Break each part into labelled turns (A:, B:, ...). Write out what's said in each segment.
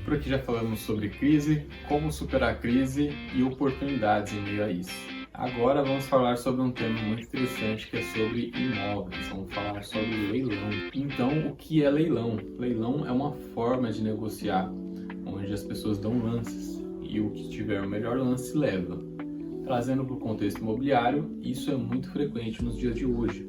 A: Por aqui já falamos sobre crise, como superar a crise e oportunidades em meio a isso. Agora vamos falar sobre um tema muito interessante que é sobre imóveis. Vamos falar sobre leilão. Então, o que é leilão? Leilão é uma forma de negociar, onde as pessoas dão lances e o que tiver o melhor lance leva. Trazendo para o contexto imobiliário, isso é muito frequente nos dias de hoje,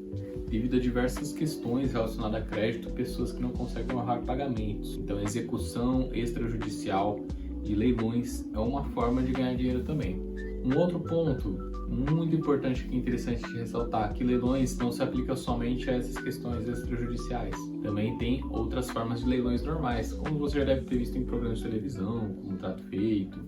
A: devido a diversas questões relacionadas a crédito, pessoas que não conseguem honrar pagamentos. Então, a execução extrajudicial de leilões é uma forma de ganhar dinheiro também. Um outro ponto muito importante e interessante de ressaltar é que leilões não se aplica somente a essas questões extrajudiciais. Também tem outras formas de leilões normais, como você já deve ter visto em programas de televisão, como Trato Feito,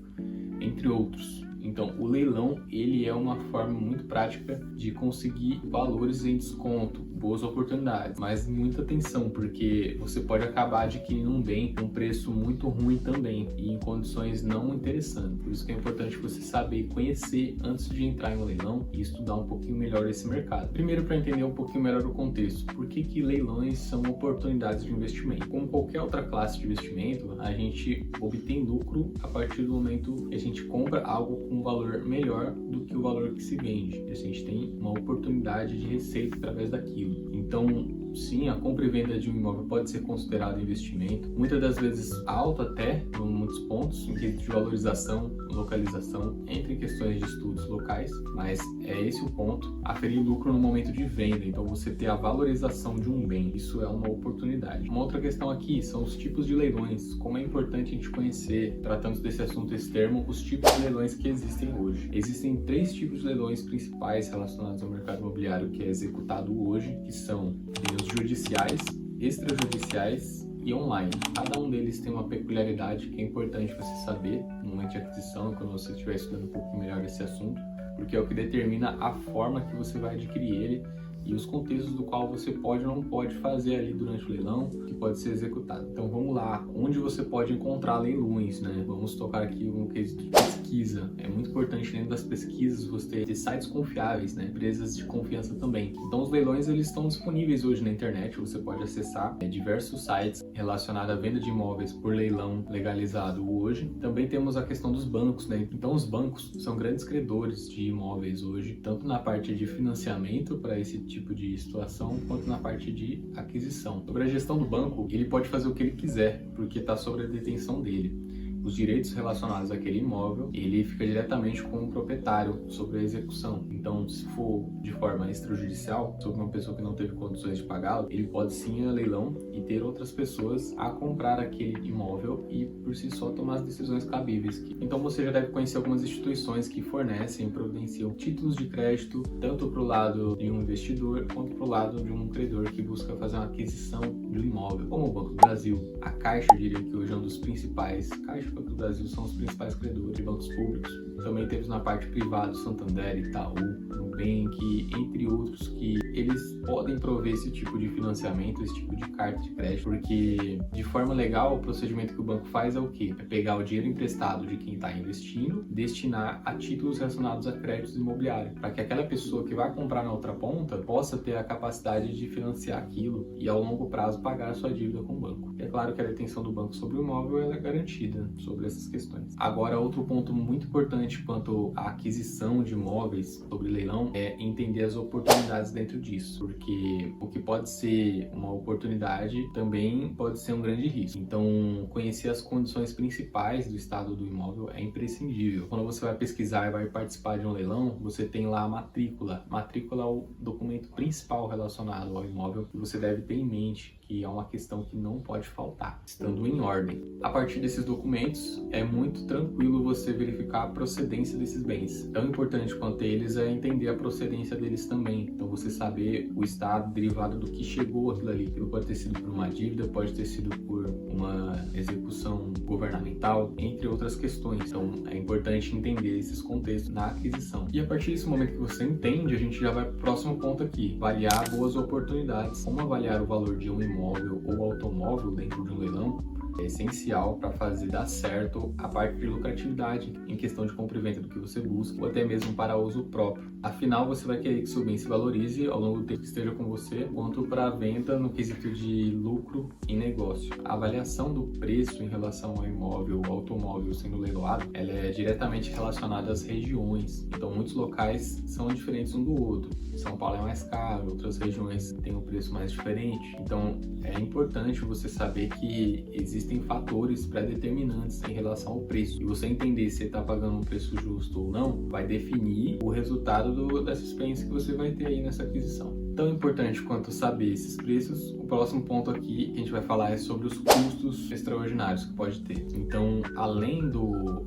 A: entre outros. Então, o leilão, ele é uma forma muito prática de conseguir valores em desconto, boas oportunidades, mas muita atenção, porque você pode acabar adquirindo um bem com um preço muito ruim também e em condições não interessantes. Por isso que é importante você saber e conhecer antes de entrar em um leilão e estudar um pouquinho melhor esse mercado. Primeiro, para entender um pouquinho melhor o contexto, por que leilões são oportunidades de investimento? Como qualquer outra classe de investimento, a gente obtém lucro a partir do momento que a gente compra algo com um valor melhor do que o valor que se vende. A gente tem uma oportunidade de receita através daquilo. Então, sim, a compra e venda de um imóvel pode ser considerado investimento, muitas das vezes alto até, em muitos pontos, em quesito de valorização, localização, entre questões de estudos locais, mas é esse o ponto, aferir lucro no momento de venda, então você ter a valorização de um bem, isso é uma oportunidade. Uma outra questão aqui são os tipos de leilões, como é importante a gente conhecer, tratando desse assunto externo, os tipos de leilões que existem hoje. Existem 3 tipos de leilões principais relacionados ao mercado imobiliário que é executado hoje, que são os judiciais, extrajudiciais e online. Cada um deles tem uma peculiaridade que é importante você saber no momento de aquisição, quando você estiver estudando um pouco melhor esse assunto, porque é o que determina a forma que você vai adquirir ele e os contextos do qual você pode ou não pode fazer ali durante o leilão, que pode ser executado. Então vamos lá, onde você pode encontrar leilões, né? Vamos tocar aqui um quesito de pesquisa. É muito importante dentro das pesquisas você ter sites confiáveis, né? Empresas de confiança também. Então os leilões eles estão disponíveis hoje na internet, você pode acessar diversos sites relacionados à venda de imóveis por leilão legalizado hoje. Também temos a questão dos bancos, né? Então os bancos são grandes credores de imóveis hoje, tanto na parte de financiamento para esse tipo de situação, quanto na parte de aquisição. Sobre a gestão do banco, ele pode fazer o que ele quiser, porque está sobre a detenção dele. Os direitos relacionados àquele imóvel, ele fica diretamente com o proprietário sobre a execução. Então, se for de forma extrajudicial, sobre uma pessoa que não teve condições de pagá-lo, ele pode sim ir a leilão e ter outras pessoas a comprar aquele imóvel e por si só tomar as decisões cabíveis. Então, você já deve conhecer algumas instituições que fornecem e providenciam títulos de crédito, tanto para o lado de um investidor, quanto para o lado de um credor que busca fazer uma aquisição de um imóvel, como o Banco do Brasil. A Caixa, eu diria que hoje é um dos principais. Caixa Banco do Brasil são os principais credores de bancos públicos. Também temos na parte privada Santander, Itaú, Nubank, entre outros, que eles podem prover esse tipo de financiamento, esse tipo de carta de crédito, porque de forma legal o procedimento que o banco faz é o quê? É pegar o dinheiro emprestado de quem está investindo, destinar a títulos relacionados a créditos imobiliários, para que aquela pessoa que vai comprar na outra ponta possa ter a capacidade de financiar aquilo e ao longo prazo pagar a sua dívida com o banco. É claro que a detenção do banco sobre o imóvel ela é garantida sobre essas questões. Agora, outro ponto muito importante quanto à aquisição de imóveis sobre leilão é entender as oportunidades dentro disso, porque o que pode ser uma oportunidade também pode ser um grande risco. Então, conhecer as condições principais do estado do imóvel é imprescindível. Quando você vai pesquisar e vai participar de um leilão, você tem lá a matrícula. Matrícula é o documento principal relacionado ao imóvel que você deve ter em mente, que é uma questão que não pode faltar, estando em ordem. A partir desses documentos, é muito tranquilo você verificar a procedência desses bens. Tão importante quanto eles é entender a procedência deles também. Então, você saber o estado derivado do que chegou aquilo ali. Aquilo pode ter sido por uma dívida, pode ter sido por uma execução governamental, entre outras questões. Então, é importante entender esses contextos na aquisição. E a partir desse momento que você entende, a gente já vai para o próximo ponto aqui. Avaliar boas oportunidades. Como avaliar o valor de um imóvel ou automóvel dentro de um leilão? é essencial para fazer dar certo a parte de lucratividade em questão de compra e venda do que você busca, ou até mesmo para uso próprio. Afinal, você vai querer que seu bem se valorize ao longo do tempo que esteja com você, quanto para a venda no quesito de lucro em negócio. A avaliação do preço em relação ao imóvel ou automóvel sendo leiloado, ela é diretamente relacionada às regiões. Então, muitos locais são diferentes um do outro. São Paulo é mais caro, outras regiões têm um preço mais diferente. Então, é importante você saber que existem fatores pré-determinantes em relação ao preço. E você entender se você está pagando um preço justo ou não, vai definir o resultado dessa experiência que você vai ter aí nessa aquisição. Tão importante quanto saber esses preços, o próximo ponto aqui que a gente vai falar é sobre os custos extraordinários que pode ter. Então, além do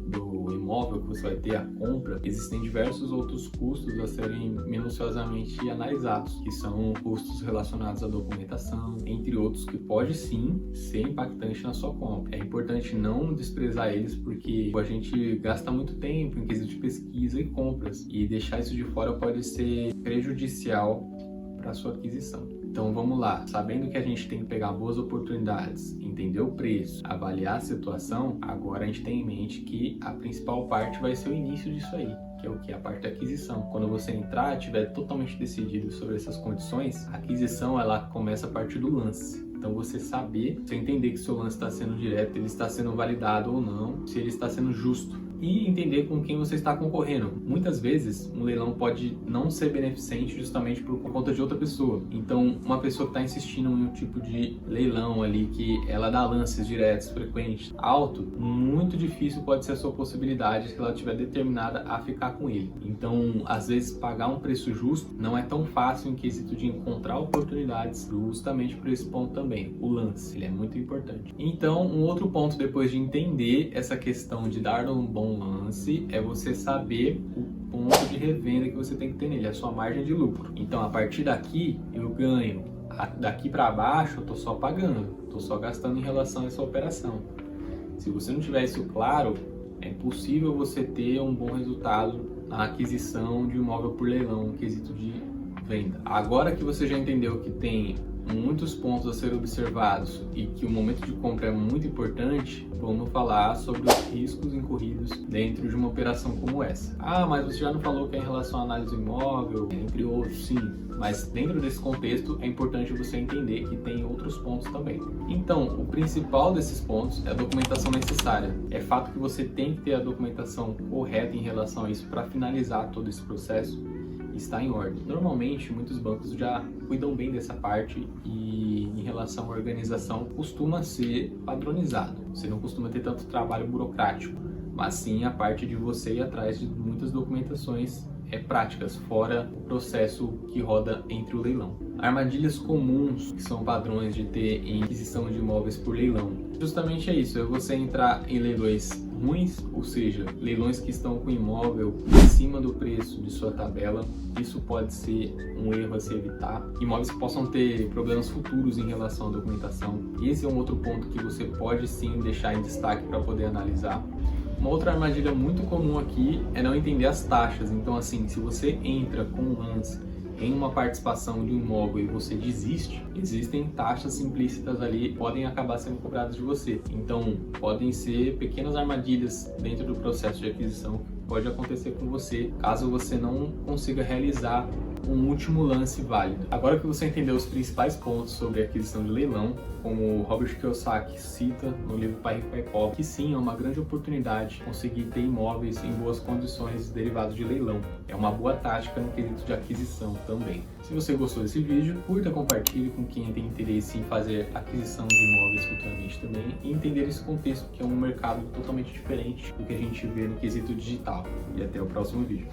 A: imóvel que você vai ter a compra, existem diversos outros custos a serem minuciosamente analisados, que são custos relacionados à documentação, entre outros, que pode sim ser impactante na sua compra. É importante não desprezar eles, porque a gente gasta muito tempo em quesito de pesquisa e compras, e deixar isso de fora pode ser prejudicial para a sua aquisição. Então vamos lá, sabendo que a gente tem que pegar boas oportunidades, entender o preço, avaliar a situação, agora a gente tem em mente que a principal parte vai ser o início disso aí, que é o que? A parte da aquisição. Quando você entrar e estiver totalmente decidido sobre essas condições, a aquisição ela começa a partir do lance. Então você saber, você entender que seu lance está sendo direto, ele está sendo validado ou não, se ele está sendo justo. E entender com quem você está concorrendo. Muitas vezes, um leilão pode não ser beneficente justamente por conta de outra pessoa. Então, uma pessoa que está insistindo em um tipo de leilão ali, que ela dá lances diretos, frequentes, alto, muito difícil pode ser a sua possibilidade se ela estiver determinada a ficar com ele. Então, às vezes, pagar um preço justo não é tão fácil em quesito de encontrar oportunidades, justamente por esse ponto também. O lance, ele é muito importante. Então, um outro ponto depois de entender essa questão de dar um bom lance é você saber o ponto de revenda que você tem que ter nele, a sua margem de lucro. Então, a partir daqui, eu ganho. Daqui para baixo, eu estou só pagando, estou só gastando em relação a essa operação. Se você não tiver isso claro, é impossível você ter um bom resultado na aquisição de um imóvel por leilão, no quesito de venda. Agora que você já entendeu que tem muitos pontos a serem observados e que o momento de compra é muito importante, vamos falar sobre os riscos incorridos dentro de uma operação como essa. Ah, mas você já não falou que é em relação à análise do imóvel, entre outros, sim. Mas dentro desse contexto é importante você entender que tem outros pontos também. Então, o principal desses pontos é a documentação necessária. É fato que você tem que ter a documentação correta em relação a isso para finalizar todo esse processo. Está em ordem. Normalmente, muitos bancos já cuidam bem dessa parte e em relação à organização costuma ser padronizado. Você não costuma ter tanto trabalho burocrático, mas sim a parte de você ir atrás de muitas documentações práticas, fora o processo que roda entre o leilão. Armadilhas comuns que são padrões de ter em aquisição de imóveis por leilão. Justamente é isso, é você entrar em leilões ruins, ou seja, leilões que estão com imóvel acima do preço de sua tabela. Isso pode ser um erro a se evitar. Imóveis que possam ter problemas futuros em relação à documentação. Esse é um outro ponto que você pode sim deixar em destaque para poder analisar. Uma outra armadilha muito comum aqui é não entender as taxas. Então, assim, se você entra com um lance em uma participação de um imóvel e você desiste, existem taxas implícitas ali que podem acabar sendo cobradas de você. Então, podem ser pequenas armadilhas dentro do processo de aquisição que pode acontecer com você, caso você não consiga realizar um último lance válido. Agora que você entendeu os principais pontos sobre a aquisição de leilão, como Robert Kiyosaki cita no livro Pai Rico, Pai Pobre, que sim, é uma grande oportunidade conseguir ter imóveis em boas condições derivados de leilão. É uma boa tática no quesito de aquisição também. Se você gostou desse vídeo, curta, compartilhe com quem tem interesse em fazer aquisição de imóveis futuramente também e entender esse contexto, que é um mercado totalmente diferente do que a gente vê no quesito digital. E até o próximo vídeo.